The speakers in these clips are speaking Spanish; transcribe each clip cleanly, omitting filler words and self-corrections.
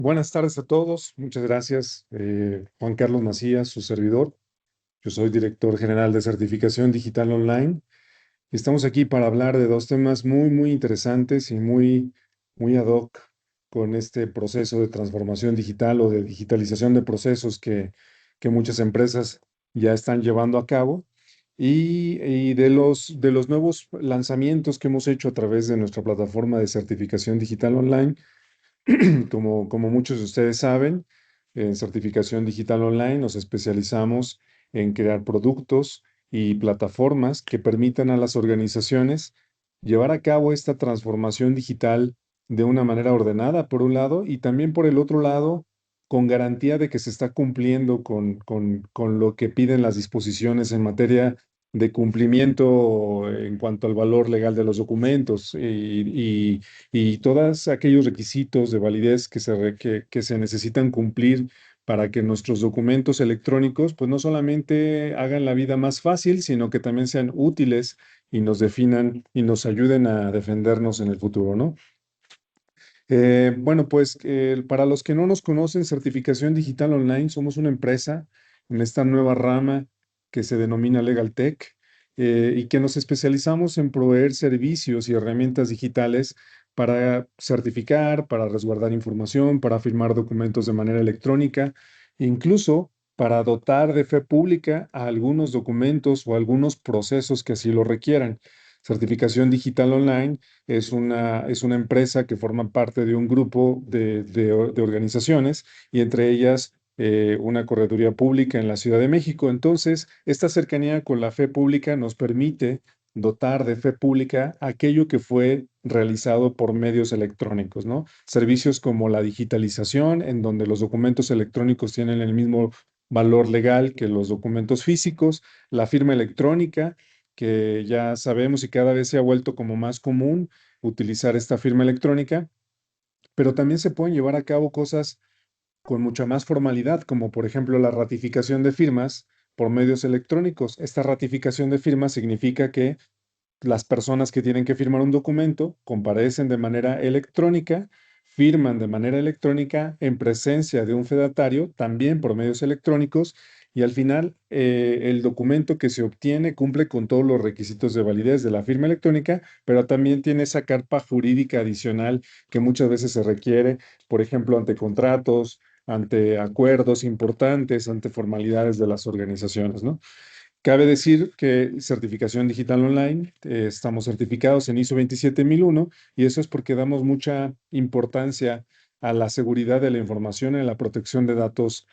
Buenas tardes a todos. Muchas gracias. Juan Carlos Macías, su servidor. Yo soy director general de certificación digital online. Y estamos aquí para hablar de dos temas muy interesantes y muy ad hoc con este proceso de transformación digital o de digitalización de procesos que muchas empresas ya están llevando a cabo. Y de los nuevos lanzamientos que hemos hecho a través de nuestra plataforma de certificación digital online. Como muchos de ustedes saben, en certificación digital online nos especializamos en crear productos y plataformas que permitan a las organizaciones llevar a cabo esta transformación digital de una manera ordenada, por un lado, y también por el otro lado, con garantía de que se está cumpliendo con lo que piden las disposiciones en materia de cumplimiento en cuanto al valor legal de los documentos y todos aquellos requisitos de validez que se necesitan cumplir para que nuestros documentos electrónicos, pues no solamente hagan la vida más fácil, sino que también sean útiles y nos definan y nos ayuden a defendernos en el futuro, ¿no? Bueno, pues para los que no nos conocen, Certificación Digital Online, somos una empresa en esta nueva rama que se denomina Legal Tech, y que nos especializamos en proveer servicios y herramientas digitales para certificar, para resguardar información, para firmar documentos de manera electrónica, incluso para dotar de fe pública a algunos documentos o algunos procesos que así lo requieran. Certificación Digital Online es una empresa que forma parte de un grupo de organizaciones y entre ellas una correduría pública en la Ciudad de México. Entonces, esta cercanía con la fe pública nos permite dotar de fe pública aquello que fue realizado por medios electrónicos, ¿no? Servicios como la digitalización, en donde los documentos electrónicos tienen el mismo valor legal que los documentos físicos, la firma electrónica, que ya sabemos y cada vez se ha vuelto como más común utilizar esta firma electrónica, pero también se pueden llevar a cabo cosas con mucha más formalidad, como por ejemplo la ratificación de firmas por medios electrónicos. Esta ratificación de firmas significa que las personas que tienen que firmar un documento comparecen de manera electrónica, firman de manera electrónica en presencia de un fedatario, también por medios electrónicos, y al final el documento que se obtiene cumple con todos los requisitos de validez de la firma electrónica, pero también tiene esa carpa jurídica adicional que muchas veces se requiere, por ejemplo, ante contratos, ante acuerdos importantes, ante formalidades de las organizaciones, ¿no? Cabe decir que certificación digital online, estamos certificados en ISO 27001 y eso es porque damos mucha importancia a la seguridad de la información y a la protección de datos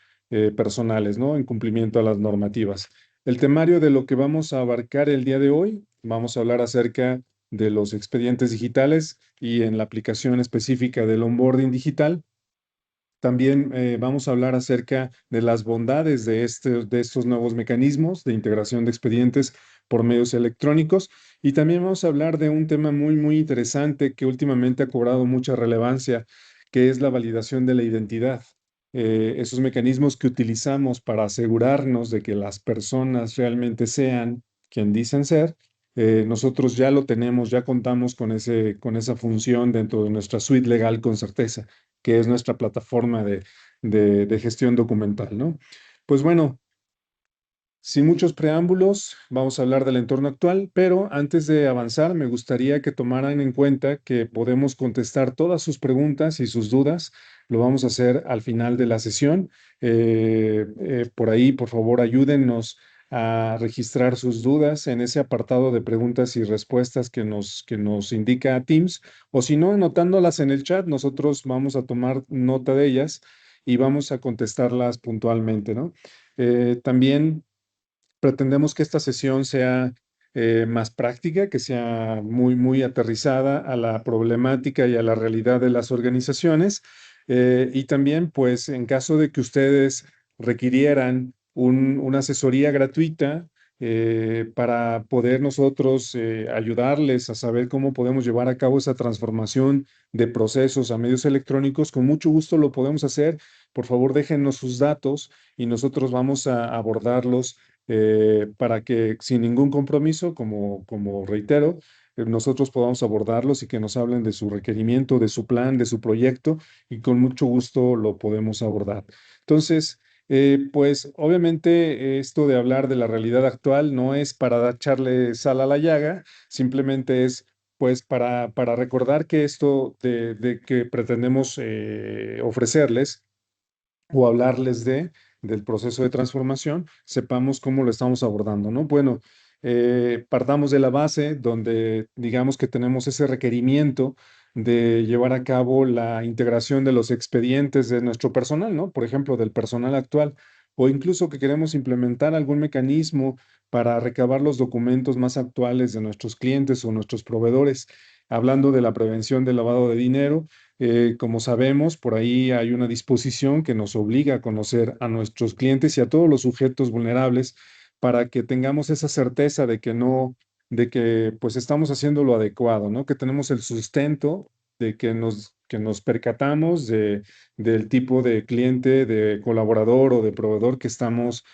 personales, ¿no? En cumplimiento a las normativas. El temario de lo que vamos a abarcar el día de hoy, vamos a hablar acerca de los expedientes digitales y en la aplicación específica del onboarding digital. También vamos a hablar acerca de las bondades de estos nuevos mecanismos de integración de expedientes por medios electrónicos. Y también vamos a hablar de un tema muy interesante que últimamente ha cobrado mucha relevancia, que es la validación de la identidad. Esos mecanismos que utilizamos para asegurarnos de que las personas realmente sean quien dicen ser. Nosotros ya lo tenemos, ya contamos con esa función dentro de nuestra suite legal con certeza, que es nuestra plataforma de gestión documental, ¿no? Pues bueno, sin muchos preámbulos, vamos a hablar del entorno actual, pero antes de avanzar, me gustaría que tomaran en cuenta que podemos contestar todas sus preguntas y sus dudas. Lo vamos a hacer al final de la sesión. Por ahí, por favor, ayúdennos a registrar sus dudas en ese apartado de preguntas y respuestas que nos indica Teams, o si no, anotándolas en el chat, nosotros vamos a tomar nota de ellas y vamos a contestarlas puntualmente, ¿no? También pretendemos que esta sesión sea más práctica, que sea muy aterrizada a la problemática y a la realidad de las organizaciones. Y también, pues, en caso de que ustedes requirieran una asesoría gratuita para poder nosotros ayudarles a saber cómo podemos llevar a cabo esa transformación de procesos a medios electrónicos, con mucho gusto lo podemos hacer. Por favor, déjennos sus datos y nosotros vamos a abordarlos para que sin ningún compromiso, como reitero, nosotros podamos abordarlos y que nos hablen de su requerimiento, de su plan, de su proyecto, y con mucho gusto lo podemos abordar. Entonces, pues obviamente esto de hablar de la realidad actual no es para echarle sal a la llaga, simplemente es pues para recordar que esto de que pretendemos ofrecerles o hablarles del proceso de transformación, sepamos cómo lo estamos abordando, ¿no? Bueno, partamos de la base donde digamos que tenemos ese requerimiento de llevar a cabo la integración de los expedientes de nuestro personal, ¿no? Por ejemplo, del personal actual, o incluso que queremos implementar algún mecanismo para recabar los documentos más actuales de nuestros clientes o nuestros proveedores. Hablando de la prevención del lavado de dinero, como sabemos, por ahí hay una disposición que nos obliga a conocer a nuestros clientes y a todos los sujetos vulnerables para que tengamos esa certeza de que no, de que pues estamos haciendo lo adecuado, ¿no? Que tenemos el sustento de que nos percatamos del tipo de cliente, de colaborador o de proveedor que estamos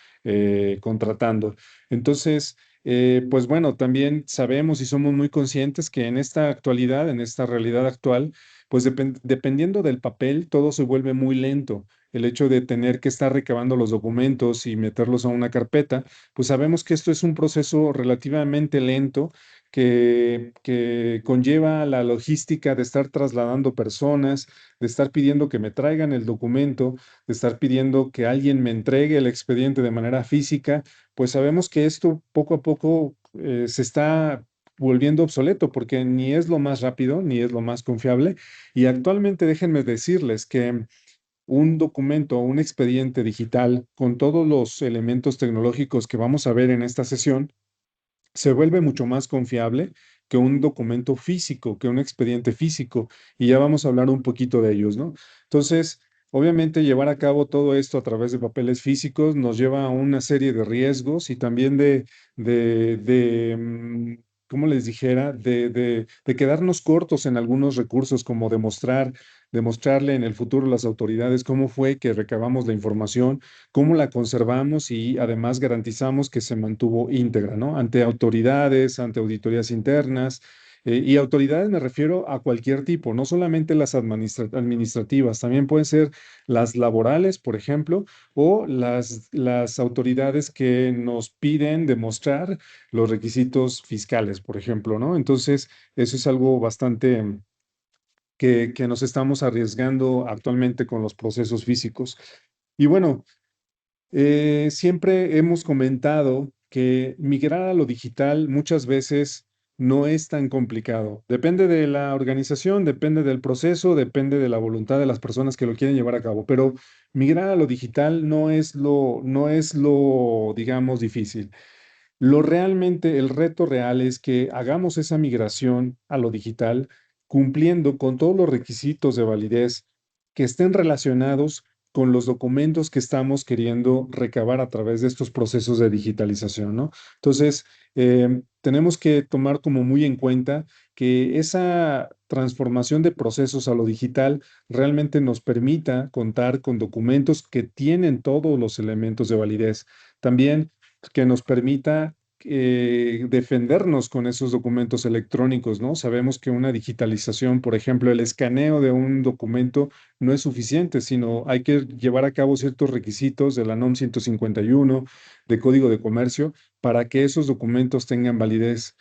contratando. Entonces, pues bueno, también sabemos y somos muy conscientes que en esta actualidad, en esta realidad actual, pues dependiendo del papel, todo se vuelve muy lento. El hecho de tener que estar recabando los documentos y meterlos a una carpeta, pues sabemos que esto es un proceso relativamente lento que conlleva la logística de estar trasladando personas, de estar pidiendo que me traigan el documento, de estar pidiendo que alguien me entregue el expediente de manera física, pues sabemos que esto poco a poco se está volviendo obsoleto porque ni es lo más rápido ni es lo más confiable. Y actualmente déjenme decirles que un documento o un expediente digital con todos los elementos tecnológicos que vamos a ver en esta sesión se vuelve mucho más confiable que un documento físico, que un expediente físico. Y ya vamos a hablar un poquito de ellos, ¿no? Entonces, obviamente llevar a cabo todo esto a través de papeles físicos nos lleva a una serie de riesgos y también ¿cómo les dijera? De quedarnos cortos en algunos recursos, como demostrarle en el futuro a las autoridades cómo fue que recabamos la información, cómo la conservamos y además garantizamos que se mantuvo íntegra, ¿no? Ante autoridades, ante auditorías internas. Y autoridades me refiero a cualquier tipo, no solamente las administrativas, también pueden ser las laborales, por ejemplo, o las autoridades que nos piden demostrar los requisitos fiscales, por ejemplo, ¿no? Entonces, eso es algo bastante que nos estamos arriesgando actualmente con los procesos físicos. Y bueno, siempre hemos comentado que migrar a lo digital muchas veces no es tan complicado. Depende de la organización, depende del proceso, depende de la voluntad de las personas que lo quieren llevar a cabo, pero migrar a lo digital no es lo, digamos, difícil. El reto real es que hagamos esa migración a lo digital cumpliendo con todos los requisitos de validez que estén relacionados con los documentos que estamos queriendo recabar a través de estos procesos de digitalización, ¿no? Entonces, tenemos que tomar como muy en cuenta que esa transformación de procesos a lo digital realmente nos permita contar con documentos que tienen todos los elementos de validez. También que nos permita defendernos con esos documentos electrónicos, ¿no? Sabemos que una digitalización, por ejemplo, el escaneo de un documento no es suficiente, sino hay que llevar a cabo ciertos requisitos de la NOM 151, de Código de Comercio, para que esos documentos tengan validez.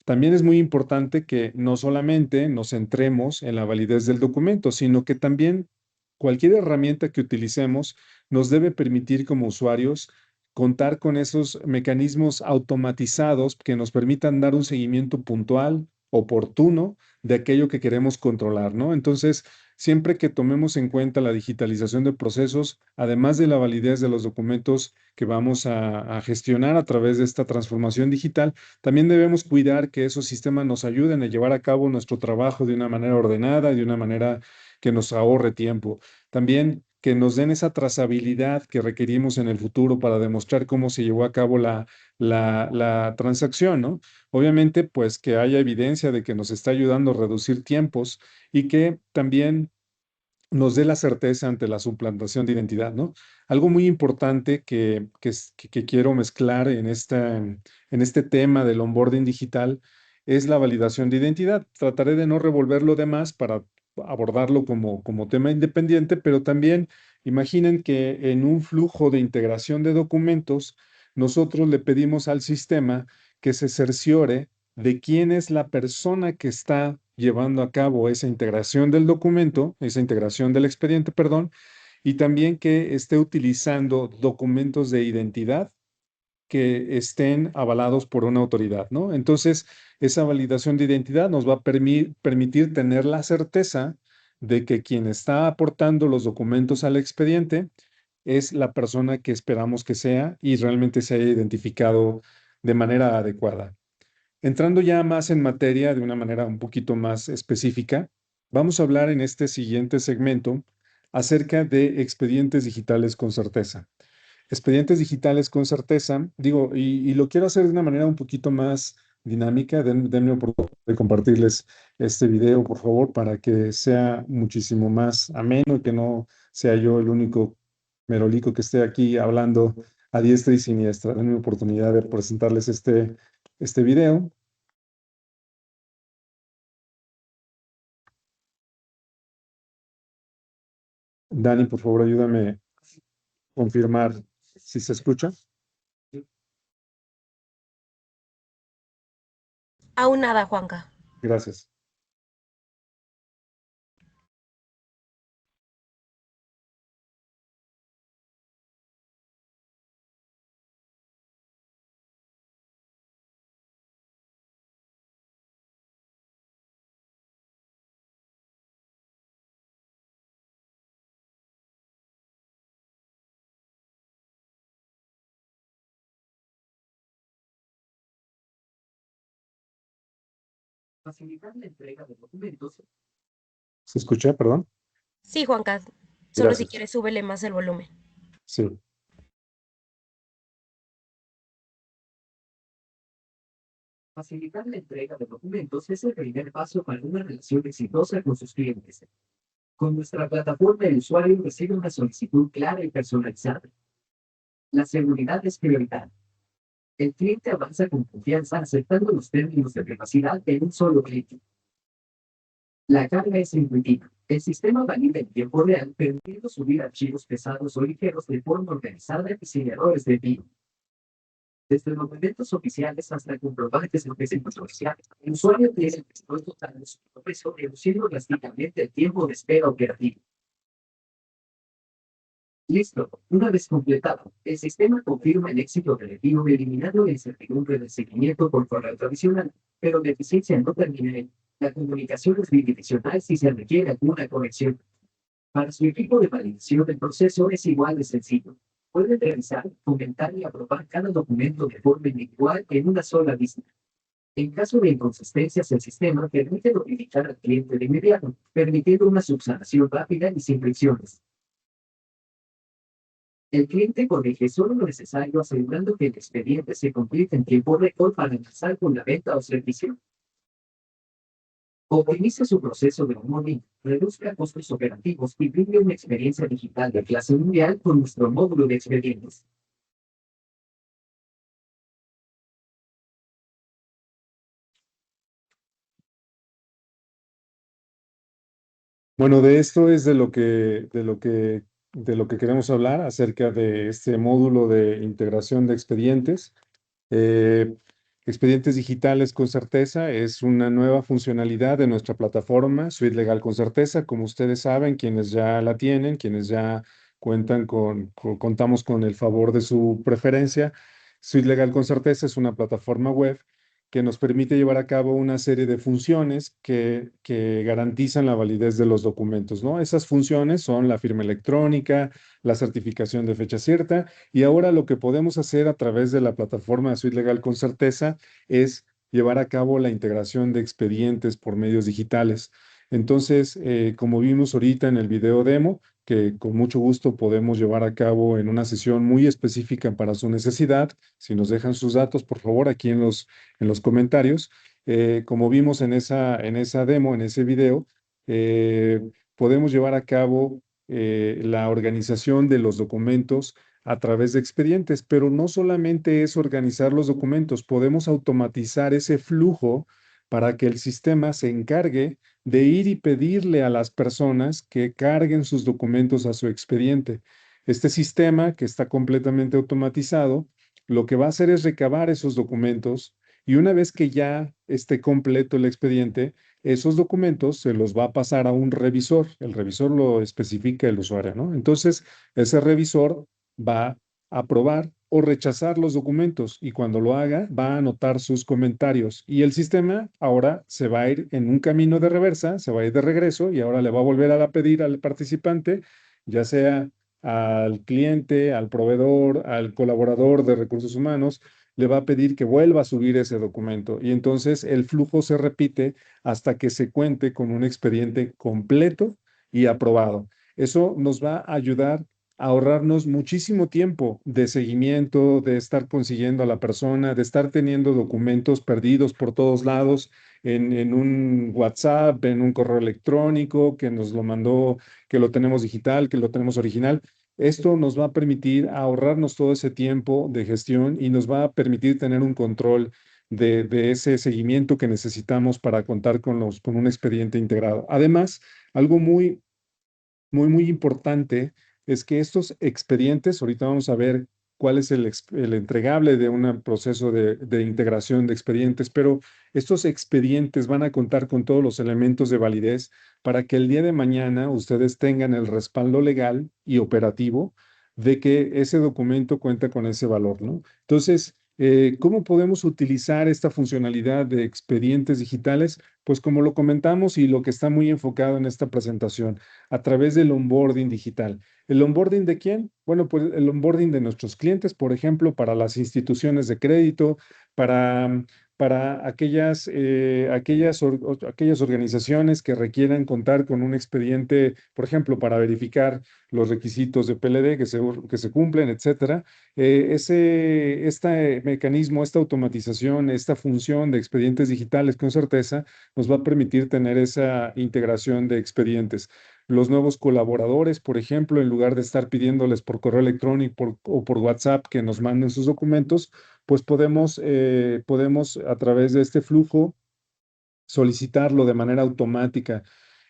También es muy importante que no solamente nos centremos en la validez del documento, sino que también cualquier herramienta que utilicemos nos debe permitir como usuarios contar con esos mecanismos automatizados que nos permitan dar un seguimiento puntual, oportuno de aquello que queremos controlar, ¿no? Entonces, siempre que tomemos en cuenta la digitalización de procesos, además de la validez de los documentos que vamos a gestionar a través de esta transformación digital, también debemos cuidar que esos sistemas nos ayuden a llevar a cabo nuestro trabajo de una manera ordenada y de una manera que nos ahorre tiempo. También que nos den esa trazabilidad que requerimos en el futuro para demostrar cómo se llevó a cabo la transacción, ¿no? Obviamente, pues que haya evidencia de que nos está ayudando a reducir tiempos y que también nos dé la certeza ante la suplantación de identidad, ¿no? Algo muy importante que quiero mezclar en este tema del onboarding digital es la validación de identidad. Trataré de no revolver lo demás para abordarlo como tema independiente, pero también imaginen que en un flujo de integración de documentos, nosotros le pedimos al sistema que se cerciore de quién es la persona que está llevando a cabo esa integración del documento, esa integración del expediente, perdón, y también que esté utilizando documentos de identidad que estén avalados por una autoridad, ¿no? Entonces, esa validación de identidad nos va a permitir tener la certeza de que quien está aportando los documentos al expediente es la persona que esperamos que sea y realmente se haya identificado de manera adecuada. Entrando ya más en materia de una manera un poquito más específica, vamos a hablar en este siguiente segmento acerca de expedientes digitales con certeza. Expedientes digitales con certeza, digo, y lo quiero hacer de una manera un poquito más dinámica. Denme oportunidad de compartirles este video, por favor, para que sea muchísimo más ameno y que no sea yo el único merolico que esté aquí hablando a diestra y siniestra. Denme oportunidad de presentarles este video. Dani, por favor, ayúdame a confirmar si se escucha. Aún nada, Juanca. Gracias. Facilitar la entrega de documentos. ¿Se escucha? Perdón. Sí, Juanca. Solo si Gracias. quieres, súbele más el volumen. Sí. Facilitar la entrega de documentos es el primer paso para una relación exitosa con sus clientes. Con nuestra plataforma, el usuario recibe una solicitud clara y personalizada. La seguridad es prioridad. El cliente avanza con confianza aceptando los términos de privacidad en un solo clic. La carga es intuitiva. El sistema valida en tiempo real, permitiendo subir archivos pesados o ligeros de forma organizada y sin errores de envío. Desde documentos oficiales hasta comprobantes en préstamos oficiales, el usuario tiene el control total de su proceso, reduciendo drásticamente el tiempo de espera operativo. Listo. Una vez completado, el sistema confirma el éxito del envío eliminando la incertidumbre del seguimiento por correo tradicional, pero la eficiencia no termina ahí. La comunicación es bidireccional si se requiere alguna corrección. Para su equipo de validación, el proceso es igual de sencillo. Pueden revisar, comentar y aprobar cada documento de forma individual en una sola vista. En caso de inconsistencias, el sistema permite notificar al cliente de inmediato, permitiendo una subsanación rápida y sin fricciones. El cliente corrige solo lo necesario, asegurando que el expediente se complete en tiempo récord para empezar con la venta o servicio. Optimice su proceso de onboarding, reduzca costos operativos y brinde una experiencia digital de clase mundial con nuestro módulo de expedientes. Bueno, de esto es de lo que queremos hablar acerca de este módulo de integración de expedientes. Eh, Expedientes digitales con certeza es una nueva funcionalidad de nuestra plataforma Suite Legal con certeza. Como ustedes saben, quienes ya la tienen, quienes ya contamos con el favor de su preferencia, Suite Legal con certeza es una plataforma web que nos permite llevar a cabo una serie de funciones que garantizan la validez de los documentos, ¿no? Esas funciones son la firma electrónica, la certificación de fecha cierta, y ahora lo que podemos hacer a través de la plataforma de Suite Legal con certeza es llevar a cabo la integración de expedientes por medios digitales. Entonces, como vimos ahorita en el video demo, que con mucho gusto podemos llevar a cabo en una sesión muy específica para su necesidad, si nos dejan sus datos, por favor, aquí en los comentarios. Como vimos en esa demo, en ese video, eh, podemos llevar a cabo la organización de los documentos a través de expedientes, pero no solamente es organizar los documentos, podemos automatizar ese flujo para que el sistema se encargue de ir y pedirle a las personas que carguen sus documentos a su expediente. Este sistema, que está completamente automatizado, lo que va a hacer es recabar esos documentos y una vez que ya esté completo el expediente, esos documentos se los va a pasar a un revisor. El revisor lo especifica el usuario, ¿no? Entonces, ese revisor va a aprobar o rechazar los documentos y cuando lo haga va a anotar sus comentarios y el sistema ahora se va a ir en un camino de reversa, se va a ir de regreso y ahora le va a volver a pedir al participante, ya sea al cliente, al proveedor, al colaborador de recursos humanos, le va a pedir que vuelva a subir ese documento y entonces el flujo se repite hasta que se cuente con un expediente completo y aprobado. Eso nos va a ayudar a ahorrarnos muchísimo tiempo de seguimiento, de estar consiguiendo a la persona, de estar teniendo documentos perdidos por todos lados en un WhatsApp, en un correo electrónico que nos lo mandó, que lo tenemos digital, que lo tenemos original. Esto nos va a permitir ahorrarnos todo ese tiempo de gestión y nos va a permitir tener un control de ese seguimiento que necesitamos para contar con un expediente integrado. Además, algo muy importante es que estos expedientes, ahorita vamos a ver cuál es el entregable de un proceso de integración de expedientes, pero estos expedientes van a contar con todos los elementos de validez para que el día de mañana ustedes tengan el respaldo legal y operativo de que ese documento cuenta con ese valor, ¿no? Entonces, ¿cómo podemos utilizar esta funcionalidad de expedientes digitales? Pues como lo comentamos y lo que está muy enfocado en esta presentación a través del onboarding digital. ¿El onboarding de quién? Bueno, pues el onboarding de nuestros clientes, por ejemplo, para las instituciones de crédito, para, para aquellas organizaciones que requieran contar con un expediente, por ejemplo, para verificar los requisitos de PLD que se cumplen, etcétera. Este mecanismo, esta automatización, esta función de expedientes digitales con certeza nos va a permitir tener esa integración de expedientes. Los nuevos colaboradores, por ejemplo, en lugar de estar pidiéndoles por correo electrónico o por WhatsApp que nos manden sus documentos, pues podemos a través de este flujo solicitarlo de manera automática,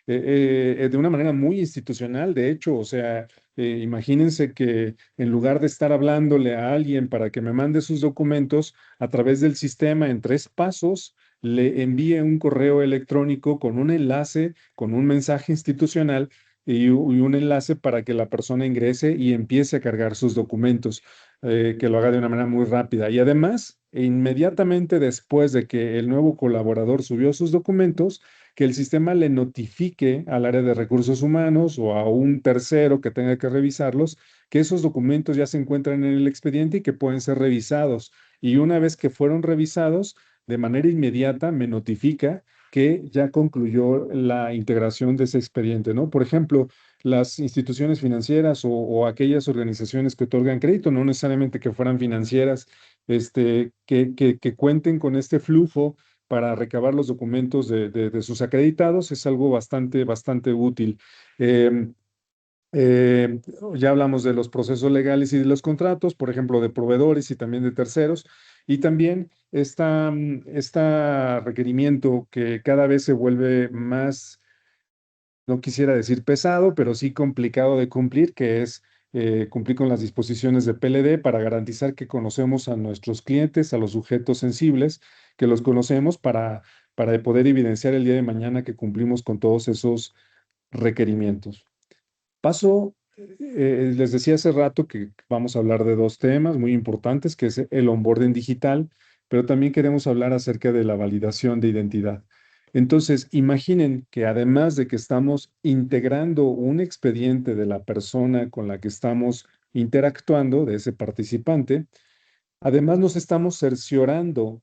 de una manera muy institucional, de hecho, o sea, imagínense que en lugar de estar hablándole a alguien para que me mande sus documentos, a través del sistema en 3 pasos, le envíe un correo electrónico con un enlace, con un mensaje institucional y un enlace para que la persona ingrese y empiece a cargar sus documentos, que lo haga de una manera muy rápida. Y además, inmediatamente después de que el nuevo colaborador subió sus documentos, que el sistema le notifique al área de recursos humanos o a un tercero que tenga que revisarlos, que esos documentos ya se encuentran en el expediente y que pueden ser revisados. Y una vez que fueron revisados, de manera inmediata me notifica que ya concluyó la integración de ese expediente, ¿no? Por ejemplo, las instituciones financieras o aquellas organizaciones que otorgan crédito, no necesariamente que fueran financieras, que cuenten con este flujo para recabar los documentos de sus acreditados es algo bastante útil. Em, eh, ya hablamos de los procesos legales y de los contratos, por ejemplo, de proveedores y también de terceros. Y también está requerimiento que cada vez se vuelve más, no quisiera decir pesado, pero sí complicado de cumplir, que es cumplir con las disposiciones de PLD para garantizar que conocemos a nuestros clientes, a los sujetos sensibles, que los conocemos para poder evidenciar el día de mañana que cumplimos con todos esos requerimientos. Les decía hace rato que vamos a hablar de 2 temas muy importantes, que es el onboarding digital, pero también queremos hablar acerca de la validación de identidad. Entonces, imaginen que además de que estamos integrando un expediente de la persona con la que estamos interactuando, de ese participante, además nos estamos cerciorando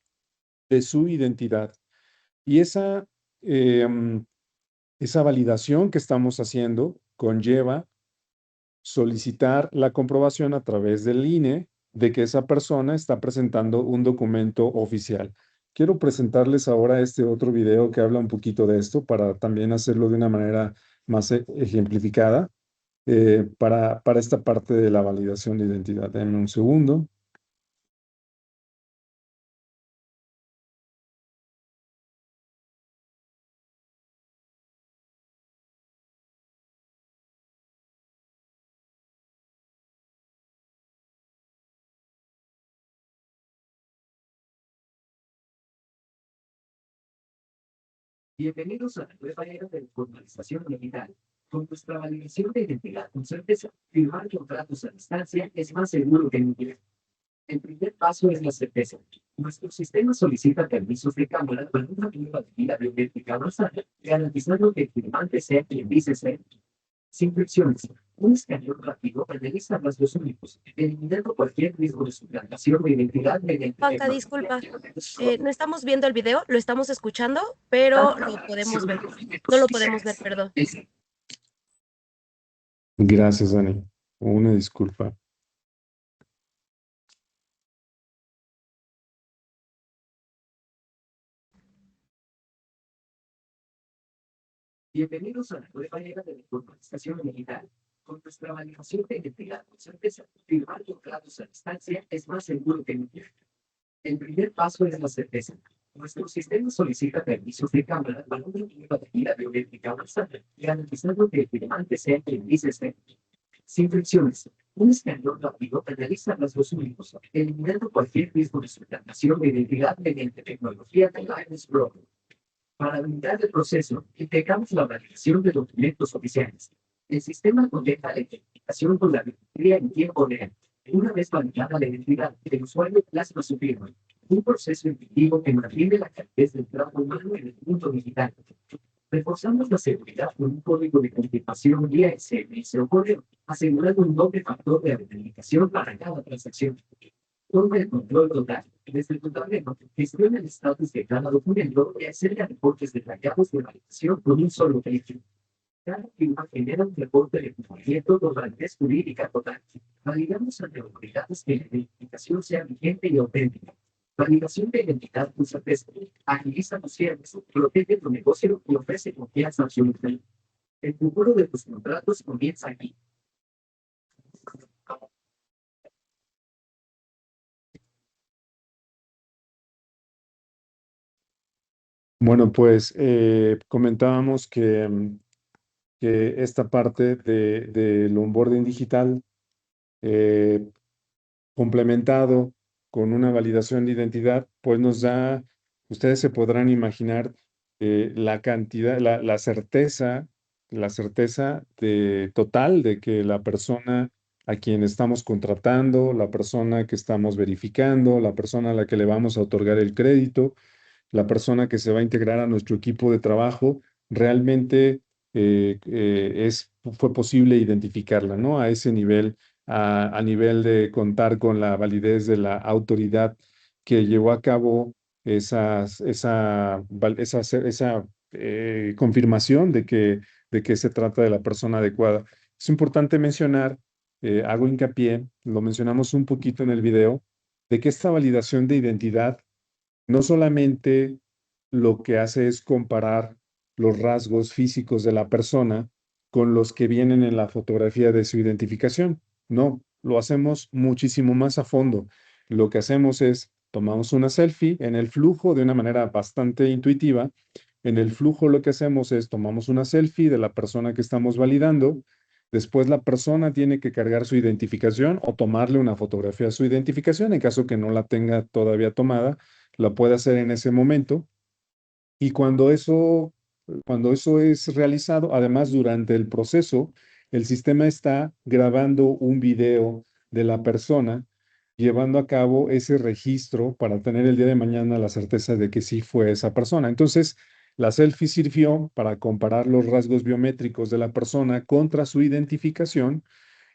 de su identidad. Y em, esa validación que estamos haciendo conlleva solicitar la comprobación a través del INE de que esa persona está presentando un documento oficial. Quiero presentarles ahora este otro video que habla un poquito de esto para también hacerlo de una manera más ejemplificada para esta parte de la validación de identidad. Denme un segundo. Bienvenidos a la nueva era de la formalización digital. Con nuestra validación de identidad con certeza, firmar contratos a distancia es más seguro que nunca. El primer paso es la certeza. Nuestro sistema solicita permisos de cámara para una prueba de vida biométrica avanzada, garantizando que el firmante sea quien dice ser. Sin fricciones, un escaneo rápido analiza rasgos únicos, eliminando cualquier riesgo de suplantación de identidad mediante Juanca, disculpa. No estamos viendo el video, lo estamos escuchando, pero lo podemos ver. No lo podemos ver, perdón. Gracias, Dani. Una disculpa. Bienvenidos a la nueva era de la formalización digital. Con nuestra validación de identidad con certeza, firmar contratos a distancia es más seguro que nunca. El primer paso es la certeza. Nuestro sistema solicita permisos de cámara para una prueba de vida biométrica avanzada, garantizando que el firmante sea quien dice ser. Sin fricciones, un escaneo rápido analiza rasgos únicos, eliminando cualquier riesgo de suplantación de identidad mediante tecnología de Liveness Pro. Para habilitar el proceso, integramos la validación de documentos oficiales. El sistema contempla la identificación con la biometría en tiempo real. Una vez validada la identidad, el usuario plasma su firma. Un proceso intuitivo que mantiene la calidez del trabajo humano en el mundo digital. Reforzamos la seguridad con un código de confirmación vía SMS o correo, asegurando un doble factor de autenticación para cada transacción. Toma el control total. Desde tu tablero, gestiona el estatus de cada documento y acerca reportes detallados de validación con un solo clic. Cada firma genera un reporte de cumplimiento con validez jurídica total. Validamos ante autoridades que la identificación sea vigente y auténtica. Validación de identidad con certeza. Agiliza tus cierres, protege tu negocio y ofrece confianza absoluta. El futuro de tus contratos comienza aquí. Bueno, pues comentábamos que esta parte del onboarding digital eh, complementado con una validación de identidad, pues nos da, ustedes se podrán imaginar la cantidad, la certeza total de que la persona a quien estamos contratando, la persona que estamos verificando, la persona a la que le vamos a otorgar el crédito, la persona que se va a integrar a nuestro equipo de trabajo, realmente fue posible identificarla, ¿no? A ese nivel, a nivel de contar con la validez de la autoridad que llevó a cabo esa confirmación de que se trata de la persona adecuada. Es importante mencionar, hago hincapié, lo mencionamos un poquito en el video, de que esta validación de identidad no solamente lo que hace es comparar los rasgos físicos de la persona con los que vienen en la fotografía de su identificación. No, lo hacemos muchísimo más a fondo. Lo que hacemos es tomamos una selfie en el flujo de una manera bastante intuitiva. En el flujo lo que hacemos es tomamos una selfie de la persona que estamos validando. Después la persona tiene que cargar su identificación o tomarle una fotografía a su identificación en caso que no la tenga todavía tomada, la puede hacer en ese momento. Y cuando eso es realizado, además durante el proceso, el sistema está grabando un video de la persona, llevando a cabo ese registro para tener el día de mañana la certeza de que sí fue esa persona. Entonces, la selfie sirvió para comparar los rasgos biométricos de la persona contra su identificación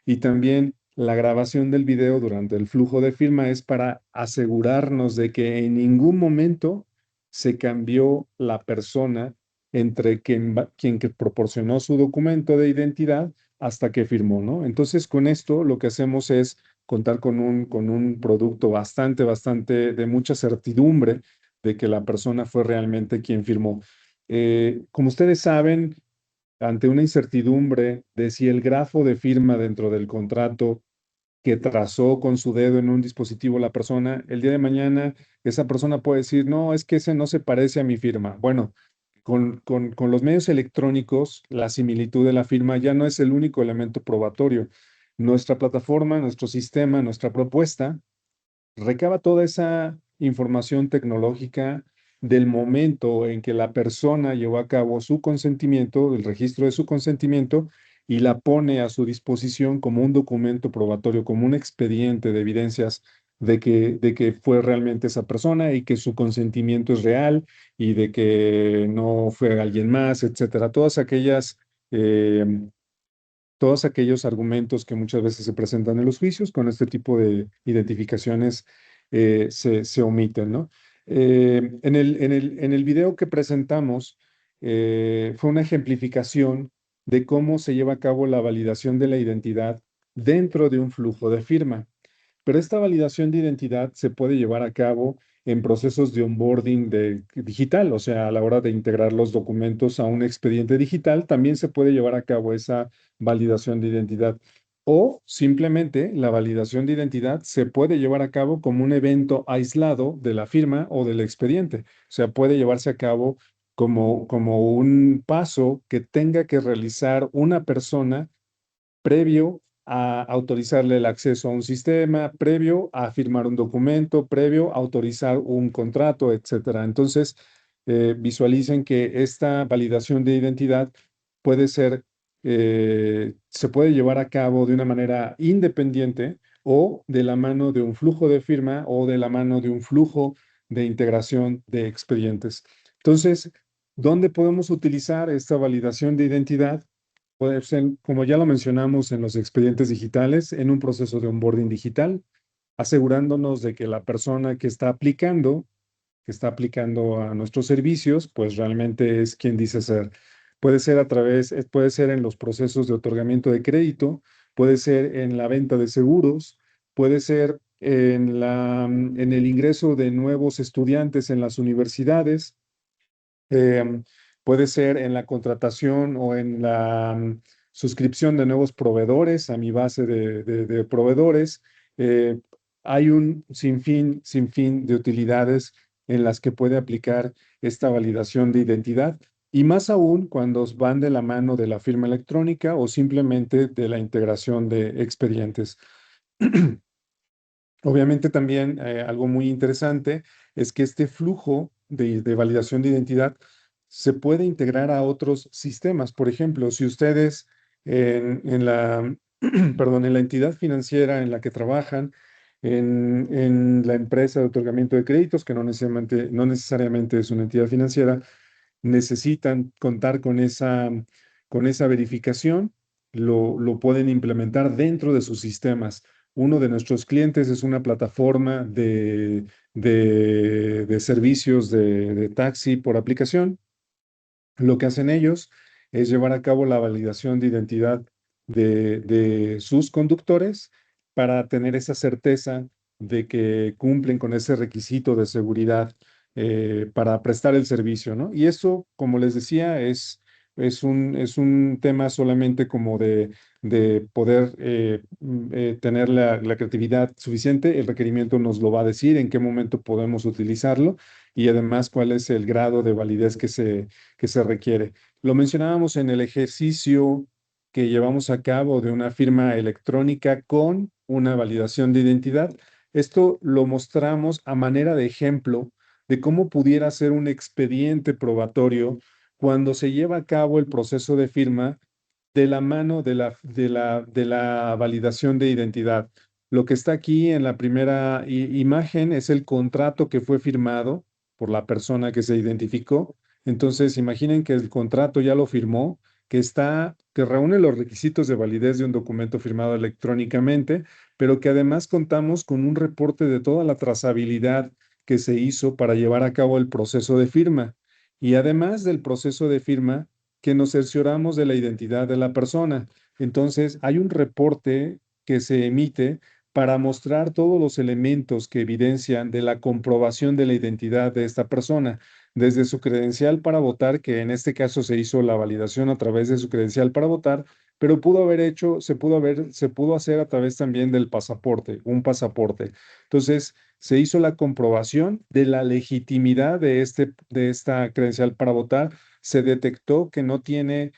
y también la grabación del video durante el flujo de firma es para asegurarnos de que en ningún momento se cambió la persona entre quien que proporcionó su documento de identidad hasta que firmó, ¿no? Entonces, con esto lo que hacemos es contar con un producto bastante de mucha certidumbre de que la persona fue realmente quien firmó. Como ustedes saben, ante una incertidumbre de si el grafo de firma dentro del contrato que trazó con su dedo en un dispositivo la persona, el día de mañana esa persona puede decir, no, es que ese no se parece a mi firma. Bueno, con los medios electrónicos, la similitud de la firma ya no es el único elemento probatorio. Nuestra plataforma, nuestro sistema, nuestra propuesta recaba toda esa información tecnológica del momento en que la persona llevó a cabo su consentimiento, el registro de su consentimiento, y la pone a su disposición como un documento probatorio, como un expediente de evidencias de que fue realmente esa persona y que su consentimiento es real y de que no fue alguien más, etcétera. Eh, todos aquellos argumentos que muchas veces se presentan en los juicios con este tipo de identificaciones se omiten, ¿no? En el video que presentamos fue una ejemplificación de cómo se lleva a cabo la validación de la identidad dentro de un flujo de firma. Pero esta validación de identidad se puede llevar a cabo en procesos de onboarding digital, o sea, a la hora de integrar los documentos a un expediente digital, también se puede llevar a cabo esa validación de identidad. O simplemente la validación de identidad se puede llevar a cabo como un evento aislado de la firma o del expediente. O sea, puede llevarse a cabo como un paso que tenga que realizar una persona previo a autorizarle el acceso a un sistema, previo a firmar un documento, previo a autorizar un contrato, etcétera. Entonces, visualicen que esta validación de identidad puede ser, se puede llevar a cabo de una manera independiente o de la mano de un flujo de firma o de la mano de un flujo de integración de expedientes. Entonces, ¿dónde podemos utilizar esta validación de identidad? Puede ser, como ya lo mencionamos en los expedientes digitales, en un proceso de onboarding digital, asegurándonos de que la persona que está aplicando a nuestros servicios, pues realmente es quien dice ser. Puede ser puede ser en los procesos de otorgamiento de crédito, puede ser en la venta de seguros, puede ser en el ingreso de nuevos estudiantes en las universidades, Em, puede ser en la contratación o en la suscripción de nuevos proveedores a mi base de proveedores. Eh, Hay un sinfín de utilidades en las que puede aplicar esta validación de identidad y más aún cuando van de la mano de la firma electrónica o simplemente de la integración de expedientes. Obviamente también algo muy interesante es que este flujo de validación de identidad se puede integrar a otros sistemas. Por ejemplo, si ustedes en la, perdón, en la entidad financiera en la que trabajan, en la empresa de otorgamiento de créditos, que no necesariamente es una entidad financiera, necesitan contar con esa verificación, lo pueden implementar dentro de sus sistemas. Uno de nuestros clientes es una plataforma de servicios de taxi por aplicación. Lo que hacen ellos es llevar a cabo la validación de identidad de sus conductores para tener esa certeza de que cumplen con ese requisito de seguridad para prestar el servicio, ¿no? Y eso, como les decía, es un tema solamente como de poder tener la creatividad suficiente. El requerimiento nos lo va a decir en qué momento podemos utilizarlo y además cuál es el grado de validez que se requiere. Lo mencionábamos en el ejercicio que llevamos a cabo de una firma electrónica con una validación de identidad. Esto lo mostramos a manera de ejemplo de cómo pudiera ser un expediente probatorio cuando se lleva a cabo el proceso de firma de la mano de la validación de identidad. Lo que está aquí en la primera imagen es el contrato que fue firmado por la persona que se identificó. Entonces, imaginen que el contrato ya lo firmó, que reúne los requisitos de validez de un documento firmado electrónicamente, pero que además contamos con un reporte de toda la trazabilidad que se hizo para llevar a cabo el proceso de firma. Y además del proceso de firma, que nos cercioramos de la identidad de la persona. Entonces, hay un reporte que se emite para mostrar todos los elementos que evidencian de la comprobación de la identidad de esta persona, desde su credencial para votar, que en este caso se hizo la validación a través de su credencial para votar, pero se pudo hacer a través también del pasaporte, un pasaporte. Entonces, se hizo la comprobación de la legitimidad de esta credencial para votar, se detectó que no tiene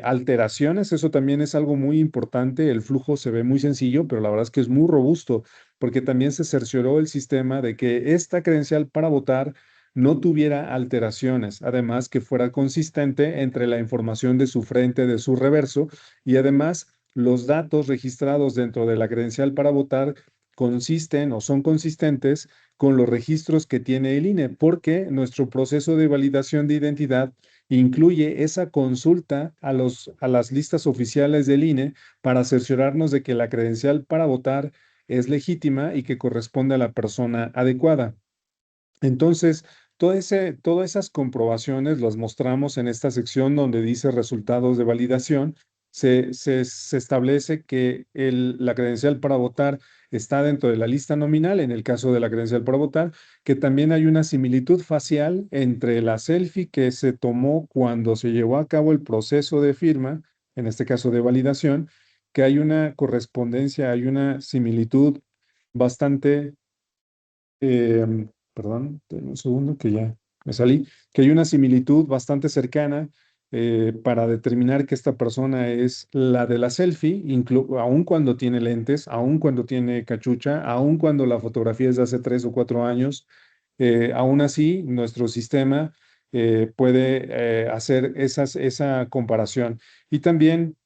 alteraciones, eso también es algo muy importante, el flujo se ve muy sencillo, pero la verdad es que es muy robusto, porque también se cercioró el sistema de que esta credencial para votar no tuviera alteraciones, además que fuera consistente entre la información de su frente, de su reverso, y además los datos registrados dentro de la credencial para votar consisten o son consistentes con los registros que tiene el INE, porque nuestro proceso de validación de identidad incluye esa consulta a las listas oficiales del INE para cerciorarnos de que la credencial para votar es legítima y que corresponde a la persona adecuada. Entonces, todas esas comprobaciones las mostramos en esta sección donde dice resultados de validación. Se establece que la credencial para votar está dentro de la lista nominal, en el caso de la credencial para votar, que también hay una similitud facial entre la selfie que se tomó cuando se llevó a cabo el proceso de firma, en este caso de validación, que hay una correspondencia, hay una similitud bastante perdón, un segundo que ya me salí, que hay una similitud bastante cercana para determinar que esta persona es la de la selfie, aun cuando tiene lentes, aun cuando tiene cachucha, aun cuando la fotografía es de hace 3 o 4 años, aún así nuestro sistema puede hacer esa comparación. Y también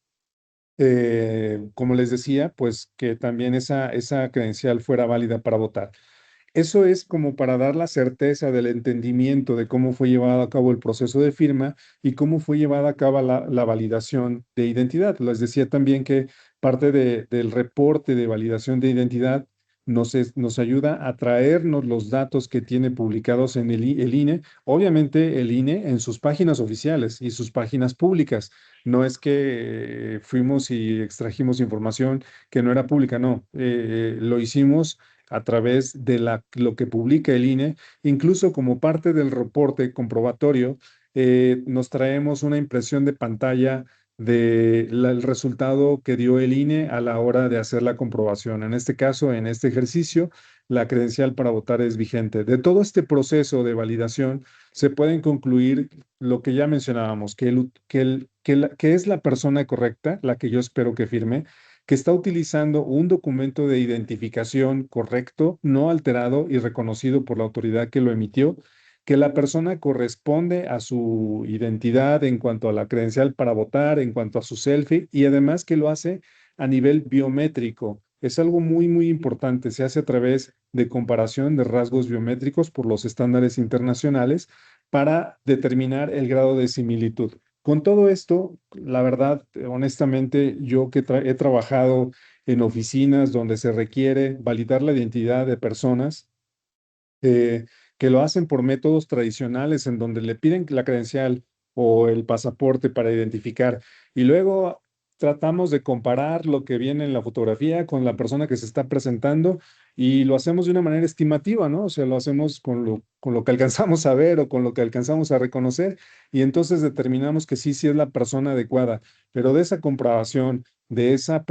como les decía, pues que también esa credencial fuera válida para votar. Eso es como para dar la certeza del entendimiento de cómo fue llevado a cabo el proceso de firma y cómo fue llevada a cabo la validación de identidad. Les decía también que parte del reporte de validación de identidad nos ayuda a traernos los datos que tiene publicados en el INE. Obviamente el INE en sus páginas oficiales y sus páginas públicas. No es que fuimos y extrajimos información que no era pública, no. Lo hicimos a través de lo que publica el INE, incluso como parte del reporte comprobatorio, nos traemos una impresión de pantalla del resultado que dio el INE a la hora de hacer la comprobación. En este caso, en este ejercicio, la credencial para votar es vigente. De todo este proceso de validación, se pueden concluir lo que ya mencionábamos, que es la persona correcta, la que yo espero que firme, que está utilizando un documento de identificación correcto, no alterado y reconocido por la autoridad que lo emitió, que la persona corresponde a su identidad en cuanto a la credencial para votar, en cuanto a su selfie y además que lo hace a nivel biométrico. Es algo muy, muy importante. Se hace a través de comparación de rasgos biométricos por los estándares internacionales para determinar el grado de similitud. Con todo esto, la verdad, honestamente, yo que he trabajado en oficinas donde se requiere validar la identidad de personas, eh, que lo hacen por métodos tradicionales en donde le piden la credencial o el pasaporte para identificar y luego tratamos de comparar lo que viene en la fotografía con la persona que se está presentando y lo hacemos de una manera estimativa, ¿no? O sea, lo hacemos con lo que alcanzamos a ver o con lo que alcanzamos a reconocer y entonces determinamos que sí, sí es la persona adecuada, pero de esa comprobación, de esa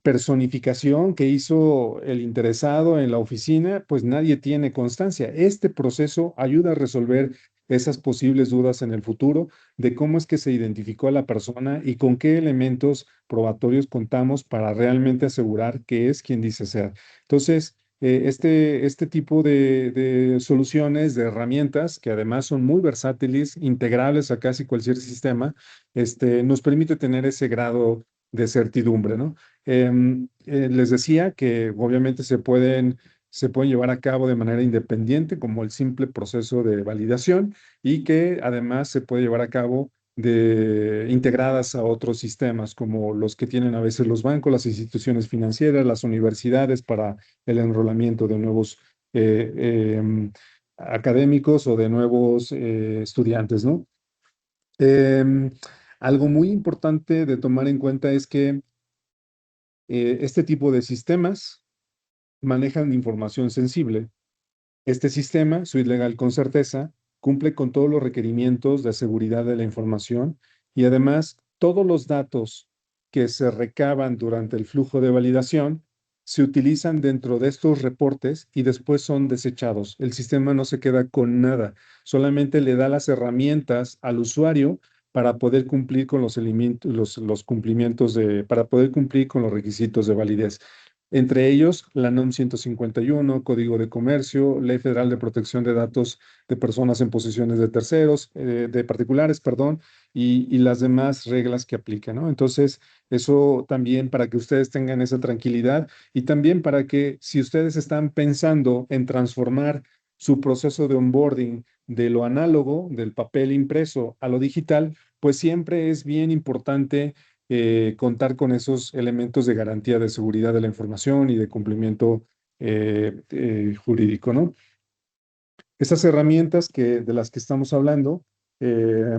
personificación que hizo el interesado en la oficina, pues nadie tiene constancia. Este proceso ayuda a resolver esas posibles dudas en el futuro de cómo es que se identificó a la persona y con qué elementos probatorios contamos para realmente asegurar que es quien dice ser. Entonces, este tipo de soluciones, de herramientas, que además son muy versátiles, integrables a casi cualquier sistema, nos permite tener ese grado de certidumbre, ¿no? Les decía que obviamente se pueden llevar a cabo de manera independiente, como el simple proceso de validación, y que además se puede llevar a cabo integradas a otros sistemas, como los que tienen a veces los bancos, las instituciones financieras, las universidades para el enrolamiento de nuevos académicos o de nuevos estudiantes, ¿no? Em, Algo muy importante de tomar en cuenta es que este tipo de sistemas manejan información sensible. Este sistema, Suite Legal con certeza, cumple con todos los requerimientos de seguridad de la información y además todos los datos que se recaban durante el flujo de validación se utilizan dentro de estos reportes y después son desechados. El sistema no se queda con nada, solamente le da las herramientas al usuario para poder cumplir con los cumplimientos para poder cumplir con los requisitos de validez. Entre ellos la NOM 151, Código de Comercio, Ley Federal de Protección de Datos de Personas en Posesiones de Terceros, de particulares, perdón, y las demás reglas que aplican, ¿no? Entonces, eso también para que ustedes tengan esa tranquilidad y también para que si ustedes están pensando en transformar su proceso de onboarding de lo análogo, del papel impreso a lo digital, pues siempre es bien importante contar con esos elementos de garantía de seguridad de la información y de cumplimiento jurídico, ¿no? Estas herramientas de las que estamos hablando, eh,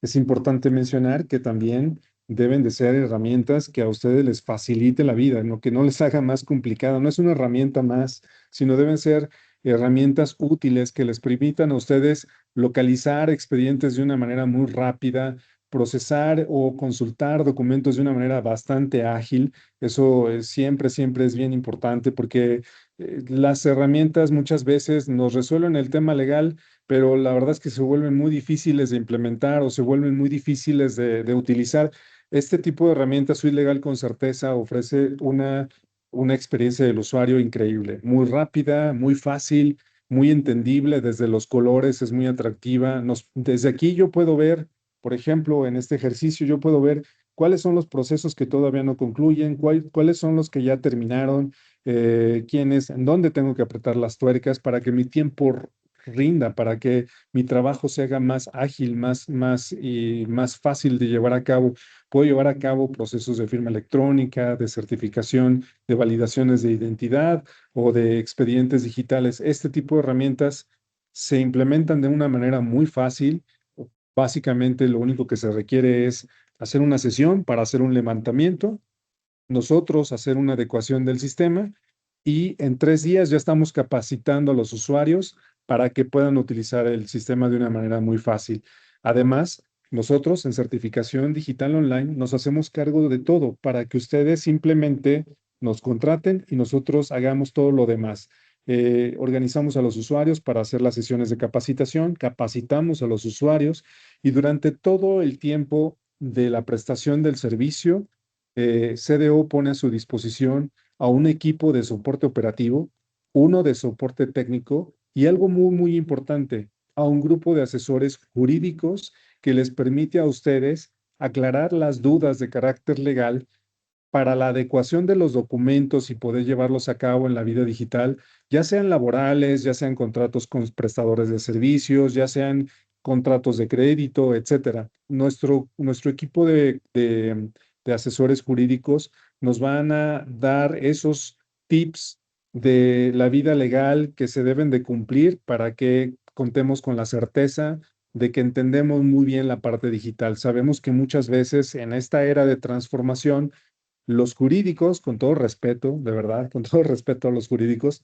es importante mencionar que también deben de ser herramientas que a ustedes les facilite la vida, ¿no? Que no les haga más complicada. No es una herramienta más, sino deben ser herramientas útiles que les permitan a ustedes localizar expedientes de una manera muy rápida, procesar o consultar documentos de una manera bastante ágil. Eso siempre, siempre es bien importante porque las herramientas muchas veces nos resuelven el tema legal, pero la verdad es que se vuelven muy difíciles de implementar o se vuelven muy difíciles de utilizar. Este tipo de herramientas, Suite Legal con certeza ofrece una experiencia del usuario increíble, muy rápida, muy fácil, muy entendible, desde los colores es muy atractiva. Desde aquí yo puedo ver, por ejemplo, en este ejercicio, yo puedo ver cuáles son los procesos que todavía no concluyen, cuáles son los que ya terminaron, en dónde tengo que apretar las tuercas para que mi tiempo rinda, para que mi trabajo se haga más ágil, y más fácil de llevar a cabo. Puedo llevar a cabo procesos de firma electrónica, de certificación, de validaciones de identidad o de expedientes digitales. Este tipo de herramientas se implementan de una manera muy fácil. Básicamente, lo único que se requiere es hacer una sesión para hacer un levantamiento, nosotros hacer una adecuación del sistema y en 3 días ya estamos capacitando a los usuarios para que puedan utilizar el sistema de una manera muy fácil. Además, nosotros en certificación digital online nos hacemos cargo de todo para que ustedes simplemente nos contraten y nosotros hagamos todo lo demás. Organizamos a los usuarios para hacer las sesiones de capacitación, capacitamos a los usuarios y durante todo el tiempo de la prestación del servicio, CDO pone a su disposición a un equipo de soporte operativo, uno de soporte técnico y algo muy, muy importante, a un grupo de asesores jurídicos que les permite a ustedes aclarar las dudas de carácter legal para la adecuación de los documentos y poder llevarlos a cabo en la vida digital, ya sean laborales, ya sean contratos con prestadores de servicios, ya sean contratos de crédito, etcétera. Nuestro equipo de asesores jurídicos nos van a dar esos tips de la vida legal que se deben de cumplir para que contemos con la certeza de que entendemos muy bien la parte digital. Sabemos que muchas veces en esta era de transformación, los jurídicos, con todo respeto, de verdad, con todo respeto a los jurídicos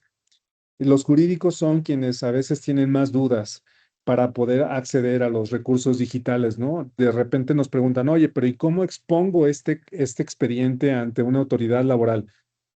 son quienes a veces tienen más dudas para poder acceder a los recursos digitales, ¿no? De repente nos preguntan, oye, pero ¿y cómo expongo este expediente ante una autoridad laboral?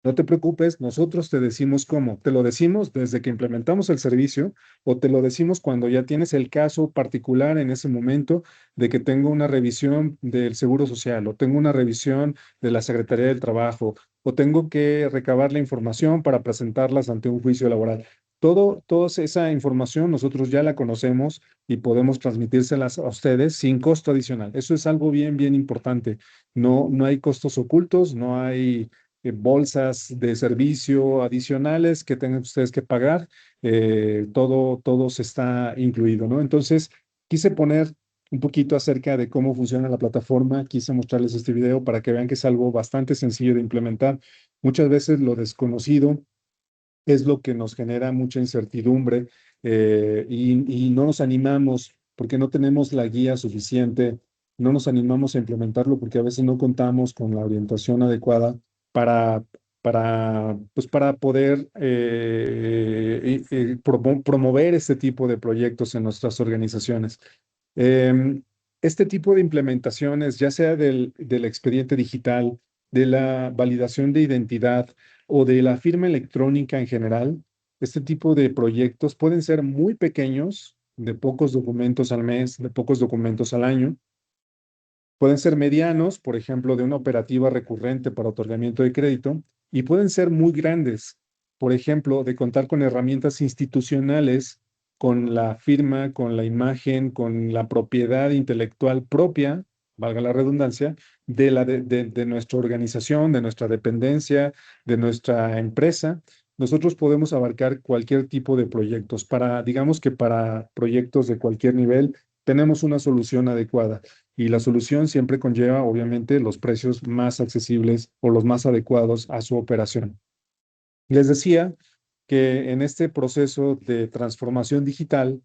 No te preocupes, nosotros te decimos cómo. Te lo decimos desde que implementamos el servicio o te lo decimos cuando ya tienes el caso particular en ese momento de que tengo una revisión del Seguro Social o tengo una revisión de la Secretaría del Trabajo o tengo que recabar la información para presentarlas ante un juicio laboral. Toda esa información nosotros ya la conocemos y podemos transmitírselas a ustedes sin costo adicional. Eso es algo bien, bien importante. No, no hay costos ocultos, no hay bolsas de servicio adicionales que tengan ustedes que pagar. Todo se está incluido, ¿no? Entonces, quise poner un poquito acerca de cómo funciona la plataforma. Quise mostrarles este video para que vean que es algo bastante sencillo de implementar. Muchas veces lo desconocido es lo que nos genera mucha incertidumbre, y no nos animamos porque no tenemos la guía suficiente, no nos animamos a implementarlo porque a veces no contamos con la orientación adecuada para, pues para poder promover este tipo de proyectos en nuestras organizaciones. Em, este tipo de implementaciones, ya sea del expediente digital, de la validación de identidad o de la firma electrónica en general, este tipo de proyectos pueden ser muy pequeños, de pocos documentos al mes, de pocos documentos al año. Pueden ser medianos, por ejemplo, de una operativa recurrente para otorgamiento de crédito, y pueden ser muy grandes. Por ejemplo, de contar con herramientas institucionales, con la firma, con la imagen, con la propiedad intelectual propia, valga la redundancia, de nuestra organización, de nuestra dependencia, de nuestra empresa. Nosotros podemos abarcar cualquier tipo de proyectos. Digamos que para proyectos de cualquier nivel, tenemos una solución adecuada y la solución siempre conlleva, obviamente, los precios más accesibles o los más adecuados a su operación. Les decía que en este proceso de transformación digital,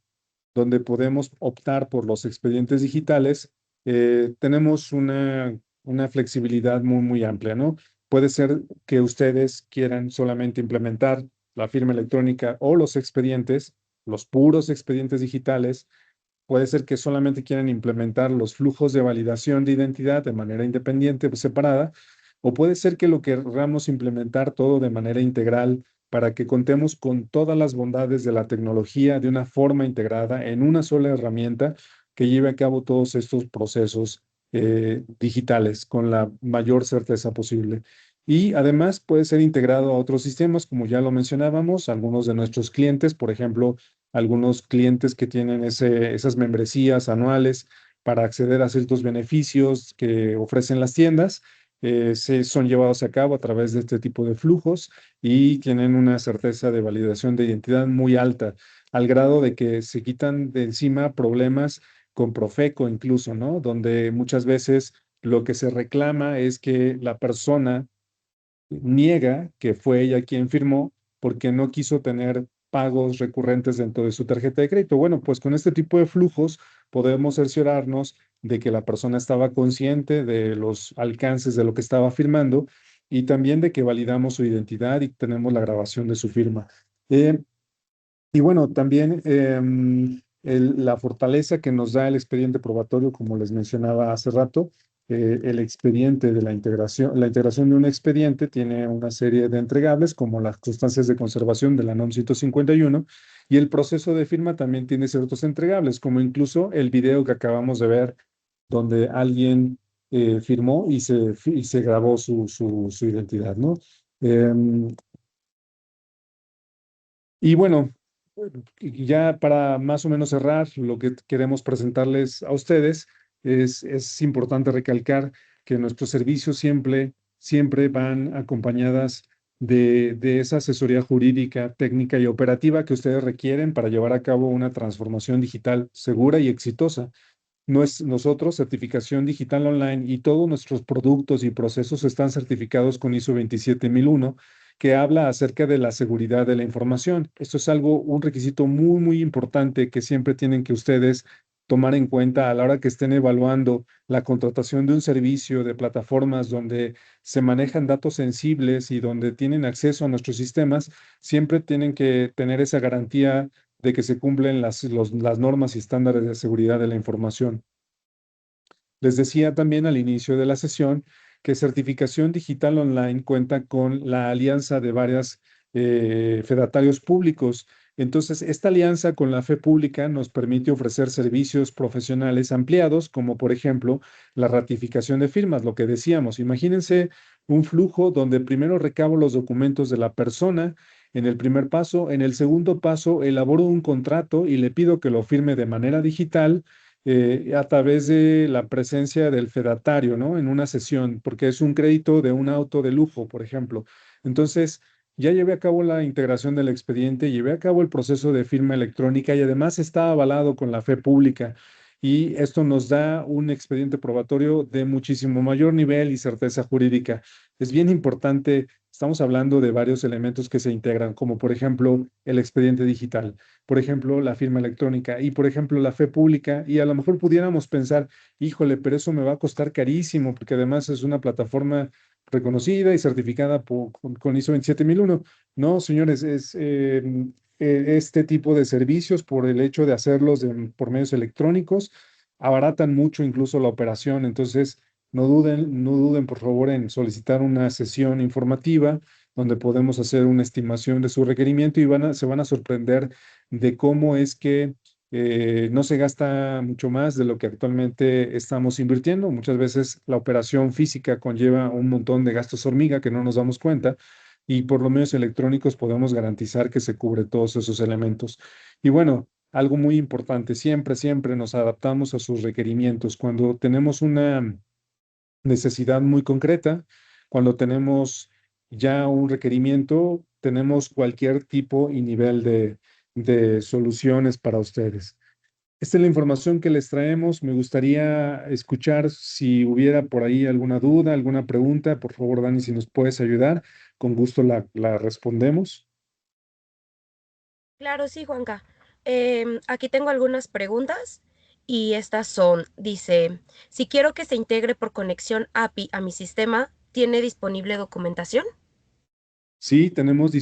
donde podemos optar por los expedientes digitales, tenemos una flexibilidad muy, muy amplia, ¿no? Puede ser que ustedes quieran solamente implementar la firma electrónica o los expedientes, los puros expedientes digitales. Puede ser que solamente quieran implementar los flujos de validación de identidad de manera independiente, pues, separada, o puede ser que lo queramos implementar todo de manera integral para que contemos con todas las bondades de la tecnología de una forma integrada en una sola herramienta que lleve a cabo todos estos procesos digitales con la mayor certeza posible. Y además puede ser integrado a otros sistemas, como ya lo mencionábamos, algunos de nuestros clientes, por ejemplo, algunos clientes que tienen esas membresías anuales para acceder a ciertos beneficios que ofrecen las tiendas, son llevados a cabo a través de este tipo de flujos y tienen una certeza de validación de identidad muy alta, al grado de que se quitan de encima problemas con Profeco incluso, ¿no? Donde muchas veces lo que se reclama es que la persona niega que fue ella quien firmó porque no quiso tener pagos recurrentes dentro de su tarjeta de crédito. Bueno, pues con este tipo de flujos podemos cerciorarnos de que la persona estaba consciente de los alcances de lo que estaba firmando y también de que validamos su identidad y tenemos la grabación de su firma. Y bueno, también la fortaleza que nos da el expediente probatorio, como les mencionaba hace rato, el expediente de la integración de un expediente tiene una serie de entregables, como las constancias de conservación de la NOM 151, y el proceso de firma también tiene ciertos entregables, como incluso el video que acabamos de ver, donde alguien firmó y se grabó su identidad, ¿no? Em, y bueno, y ya para más o menos cerrar, lo que queremos presentarles a ustedes es importante recalcar que nuestros servicios siempre van acompañadas de esa asesoría jurídica, técnica y operativa que ustedes requieren para llevar a cabo una transformación digital segura y exitosa. Nosotros, certificación digital online y todos nuestros productos y procesos están certificados con ISO 27001, que habla acerca de la seguridad de la información. Esto es un requisito muy, muy importante que siempre tienen que ustedes tomar en cuenta a la hora que estén evaluando la contratación de un servicio de plataformas donde se manejan datos sensibles y donde tienen acceso a nuestros sistemas. Siempre tienen que tener esa garantía de que se cumplen las normas y estándares de seguridad de la información. Les decía también al inicio de la sesión que Certificación Digital Online cuenta con la alianza de varios fedatarios públicos. Entonces, esta alianza con la fe pública nos permite ofrecer servicios profesionales ampliados, como por ejemplo la ratificación de firmas, lo que decíamos. Imagínense un flujo donde primero recabo los documentos de la persona en el primer paso, en el segundo paso elaboro un contrato y le pido que lo firme de manera digital a través de la presencia del fedatario, ¿no? En una sesión, porque es un crédito de un auto de lujo, por ejemplo. Entonces, ya llevé a cabo la integración del expediente, llevé a cabo el proceso de firma electrónica y además está avalado con la fe pública. Y esto nos da un expediente probatorio de muchísimo mayor nivel y certeza jurídica. Es bien importante, estamos hablando de varios elementos que se integran, como por ejemplo el expediente digital, por ejemplo, la firma electrónica y, por ejemplo, la fe pública. Y a lo mejor pudiéramos pensar, híjole, pero eso me va a costar carísimo, porque además es una plataforma reconocida y certificada con ISO 27001. No, señores, este tipo de servicios, por el hecho de hacerlos por medios electrónicos, abaratan mucho incluso la operación. Entonces, no duden, por favor, en solicitar una sesión informativa donde podemos hacer una estimación de su requerimiento y se van a sorprender de cómo es que No se gasta mucho más de lo que actualmente estamos invirtiendo. Muchas veces la operación física conlleva un montón de gastos hormiga que no nos damos cuenta y por los medios electrónicos podemos garantizar que se cubre todos esos elementos. Y bueno, algo muy importante, siempre nos adaptamos a sus requerimientos. Cuando tenemos una necesidad muy concreta, cuando tenemos ya un requerimiento, tenemos cualquier tipo y nivel de soluciones para ustedes. Esta es la información que les traemos. Me gustaría escuchar si hubiera por ahí alguna duda, alguna pregunta. Por favor, Dani, si nos puedes ayudar, con gusto la respondemos. Claro, sí, Juanca. Aquí tengo algunas preguntas y estas son, dice, si quiero que se integre por conexión API a mi sistema, ¿tiene disponible documentación? Sí, tenemos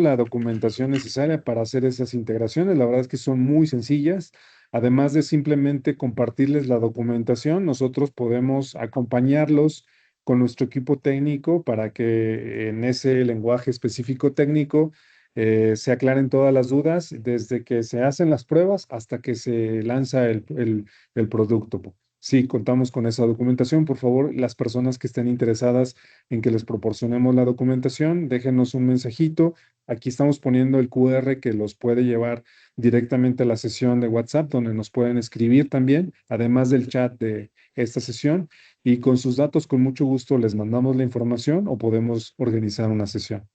la documentación necesaria para hacer esas integraciones. La verdad es que son muy sencillas. Además de simplemente compartirles la documentación, nosotros podemos acompañarlos con nuestro equipo técnico para que en ese lenguaje específico técnico se aclaren todas las dudas desde que se hacen las pruebas hasta que se lanza el producto. Sí, contamos con esa documentación. Por favor, las personas que estén interesadas en que les proporcionemos la documentación, déjenos un mensajito. Aquí estamos poniendo el QR que los puede llevar directamente a la sesión de WhatsApp, donde nos pueden escribir también, además del chat de esta sesión. Y con sus datos, con mucho gusto, les mandamos la información o podemos organizar una sesión.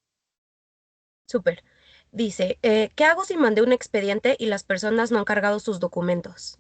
Súper. Dice, ¿qué hago si mandé un expediente y las personas no han cargado sus documentos?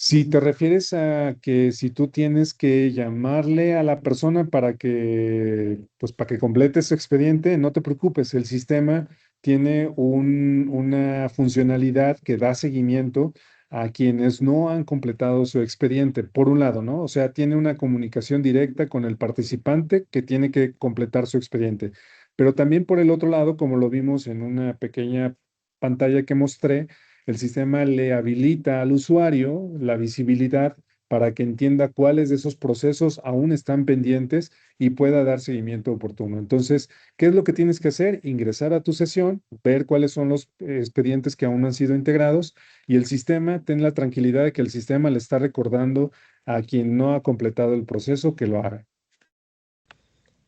Si te refieres a que si tú tienes que llamarle a la persona pues para que complete su expediente, no te preocupes, el sistema tiene una funcionalidad que da seguimiento a quienes no han completado su expediente, por un lado, ¿no? O sea, tiene una comunicación directa con el participante que tiene que completar su expediente. Pero también por el otro lado, como lo vimos en una pequeña pantalla que mostré, el sistema le habilita al usuario la visibilidad para que entienda cuáles de esos procesos aún están pendientes y pueda dar seguimiento oportuno. Entonces, ¿qué es lo que tienes que hacer? Ingresar a tu sesión, ver cuáles son los expedientes que aún no han sido integrados y el sistema, ten la tranquilidad de que el sistema le está recordando a quien no ha completado el proceso que lo haga.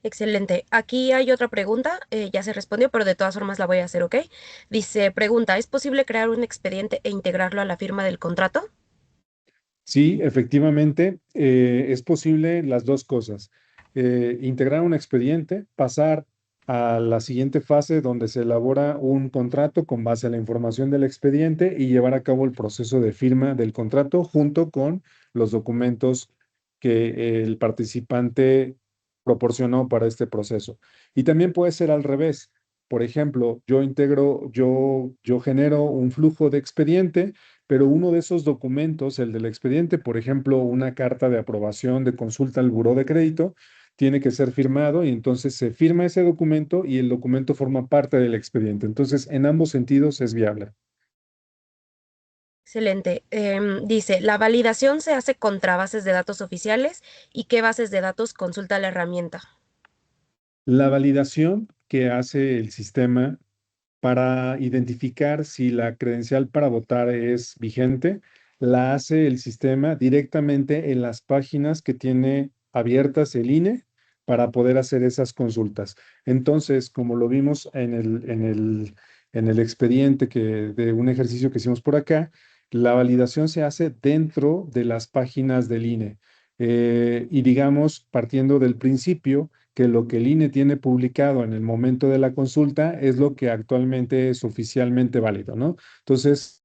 Excelente. Aquí hay otra pregunta, ya se respondió, pero de todas formas la voy a hacer, ¿ok? Dice, pregunta, ¿es posible crear un expediente e integrarlo a la firma del contrato? Sí, efectivamente, es posible las dos cosas. Integrar un expediente, pasar a la siguiente fase donde se elabora un contrato con base a la información del expediente y llevar a cabo el proceso de firma del contrato junto con los documentos que el participante proporcionó para este proceso. Y también puede ser al revés. Por ejemplo, yo genero un flujo de expediente, pero uno de esos documentos, el del expediente, por ejemplo, una carta de aprobación de consulta al buró de crédito, tiene que ser firmado y entonces se firma ese documento y el documento forma parte del expediente. Entonces, en ambos sentidos es viable. Excelente. Dice, la validación se hace contra bases de datos oficiales y qué bases de datos consulta la herramienta. La validación que hace el sistema para identificar si la credencial para votar es vigente, la hace el sistema directamente en las páginas que tiene abiertas el INE para poder hacer esas consultas. Entonces, como lo vimos en el expediente de un ejercicio que hicimos por acá, la validación se hace dentro de las páginas del INE. Y digamos, partiendo del principio que lo que el INE tiene publicado en el momento de la consulta es lo que actualmente es oficialmente válido, ¿no? Entonces,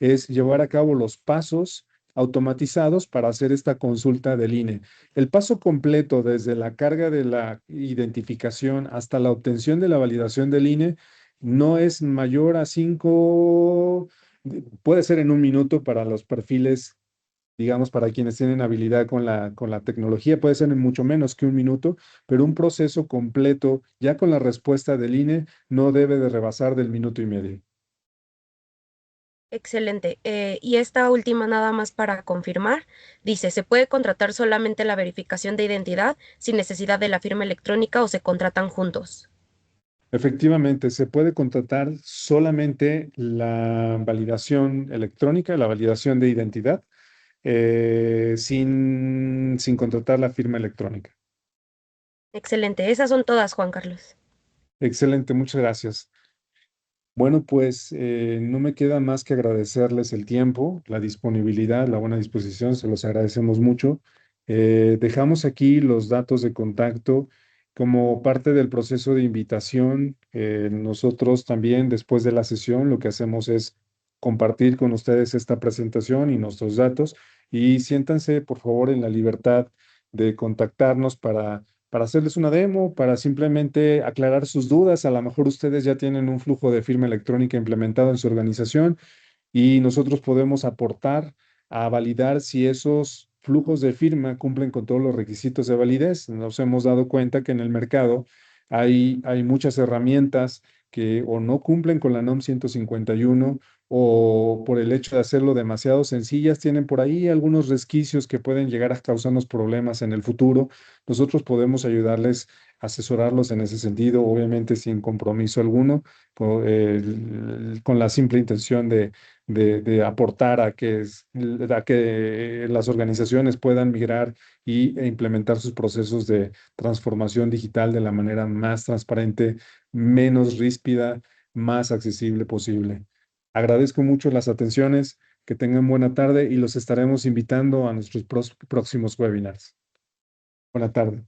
es llevar a cabo los pasos automatizados para hacer esta consulta del INE. El paso completo desde la carga de la identificación hasta la obtención de la validación del INE no es mayor a 5, puede ser en un minuto para los perfiles, digamos, para quienes tienen habilidad con la tecnología, puede ser en mucho menos que un minuto, pero un proceso completo, ya con la respuesta del INE, no debe de rebasar del minuto y medio. Excelente. Y esta última nada más para confirmar. Dice, ¿se puede contratar solamente la verificación de identidad sin necesidad de la firma electrónica o se contratan juntos? Efectivamente, se puede contratar solamente la validación electrónica, la validación de identidad, sin contratar la firma electrónica. Excelente, esas son todas, Juan Carlos. Excelente, muchas gracias. Bueno, pues no me queda más que agradecerles el tiempo, la disponibilidad, la buena disposición, se los agradecemos mucho. Dejamos aquí los datos de contacto como parte del proceso de invitación. Nosotros también, después de la sesión, lo que hacemos es compartir con ustedes esta presentación y nuestros datos y siéntanse, por favor, en la libertad de contactarnos para hacerles una demo, para simplemente aclarar sus dudas. A lo mejor ustedes ya tienen un flujo de firma electrónica implementado en su organización y nosotros podemos aportar a validar si esos flujos de firma cumplen con todos los requisitos de validez. Nos hemos dado cuenta que en el mercado hay muchas herramientas que o no cumplen con la NOM 151 o por el hecho de hacerlo demasiado sencillas, tienen por ahí algunos resquicios que pueden llegar a causarnos problemas en el futuro. Nosotros podemos ayudarles, asesorarlos en ese sentido, obviamente sin compromiso alguno, con la simple intención de aportar a que las organizaciones puedan migrar e implementar sus procesos de transformación digital de la manera más transparente, menos ríspida, más accesible posible. Agradezco mucho las atenciones, que tengan buena tarde y los estaremos invitando a nuestros próximos webinars. Buena tarde.